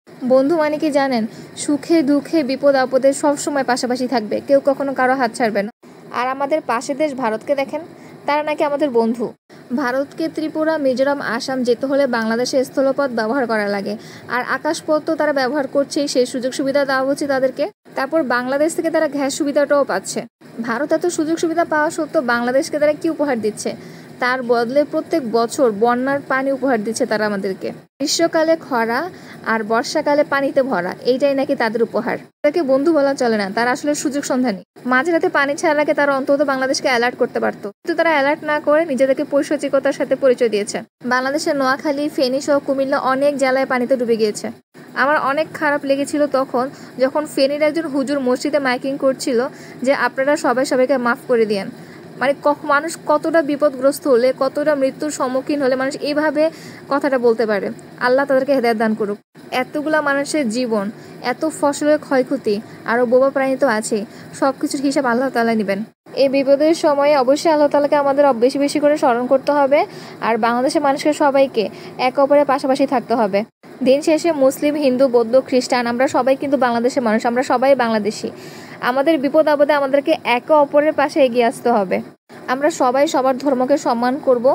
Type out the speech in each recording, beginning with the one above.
বন্ধু মানে কি জানেন, সুখে দুঃখে বিপদ আপদে সব সময় পাশাপাশি থাকবে, কেউ কখনো কারো হাত ছাড়বে না। আর আমাদের পাশের দেশ ভারতকে দেখেন, তারা নাকি আমাদের বন্ধু। ভারতকে ত্রিপুরা, মিজোরাম, আসাম যেতে হলে বাংলাদেশে স্থলপথ ব্যবহার করা লাগে, আর আকাশপথ তো তারা ব্যবহার করছেই, সেই সুযোগ সুবিধা দেওয়া হচ্ছে তাদেরকে। তারপর বাংলাদেশ থেকে তারা গ্যাস সুবিধাটাও পাচ্ছে। ভারত এত সুযোগ সুবিধা পাওয়া সত্ত্বেও বাংলাদেশকে তারা কি উপহার দিচ্ছে? তার বদলে প্রত্যেক বছর বন্যার পানি উপহার দিচ্ছে তারা আমাদেরকে। গ্রীষ্মকালে খরা আর বর্ষাকালে পানিতে ভরা, এইটাই নাকি তাদের উপহার। তাদেরকে বন্ধু বলা চলে না, তারা আসলে সুযোগ সন্ধানী। মাঝরাতে পানি ছাড়ার আগে তারা অন্তত বাংলাদেশকে অ্যালার্ট করতে পারতো, কিন্তু তারা অ্যালার্ট না করে নিজেদেরকে পৈশাচিকতার সাথে পরিচয় দিয়েছে। বাংলাদেশের নোয়াখালী, ফেনী সহ কুমিল্লা অনেক জেলায় পানিতে ডুবে গিয়েছে। আমার অনেক খারাপ লেগেছিল তখন, যখন ফেনীর একজন হুজুর মসজিদে মাইকিং করছিল যে আপনারা সবাই সবাইকে মাফ করে দিয়েন। মানে মানুষ কতটা বিপদগ্রস্ত হলে, কতটা মৃত্যুর সম্মুখীন হলে মানুষ এইভাবে কথাটা বলতে পারে। আল্লাহ তাদেরকে হেদায়েত দান করুক। এতগুলা মানুষের জীবন, এত ফসলের ক্ষয়ক্ষতি, আরও বোবা প্রাণী তো আছেই, সব কিছুর হিসাব আল্লাহ তাআলা নেবেন। এই বিপদের সময়ে অবশ্যই আল্লাহ তাআলাকে আমাদের বেশি বেশি করে স্মরণ করতে হবে, আর বাংলাদেশের মানুষকে সবাইকে একে অপরের পাশাপাশি থাকতে হবে। দিন শেষে মুসলিম, হিন্দু, বৌদ্ধ, খ্রিস্টান আমরা সবাই কিন্তু বাংলাদেশের মানুষ, আমরা সবাই বাংলাদেশি। আমাদের বিপদ আপদে আমাদেরকে একে অপরের পাশে এগিয়ে আসতে হবে। আমরা সবাই সবার ধর্মকে সম্মান করব,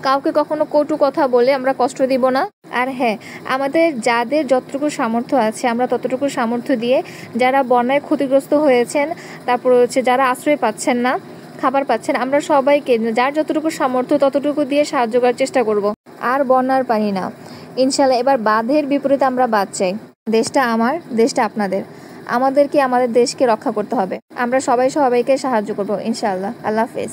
কাউকে কখনো কটু কথা বলে আমরা কষ্ট দিব না। আর হ্যাঁ, আমাদের যাদের যতটুকু সামর্থ্য আছে আমরা ততটুকু সামর্থ্য দিয়ে যারা বন্যায় ক্ষতিগ্রস্ত হয়েছেন, তারপর হচ্ছে যারা আশ্রয় পাচ্ছেন না, খাবার পাচ্ছেন, আমরা সবাইকে যার যতটুকু সামর্থ্য ততটুকু দিয়ে সাহায্য করার চেষ্টা করব। আর বন্যার পানি না, ইনশাল্লাহ এবার বাঁধের বিপরীতে আমরা বাদ চাই। দেশটা আমার, দেশটা আপনাদের। আমাদেরকে আমাদের দেশকে রক্ষা করতে হবে। আমরা সবাই সবাইকে সাহায্য করব ইনশাআল্লাহ। আল্লাহ হাফেজ।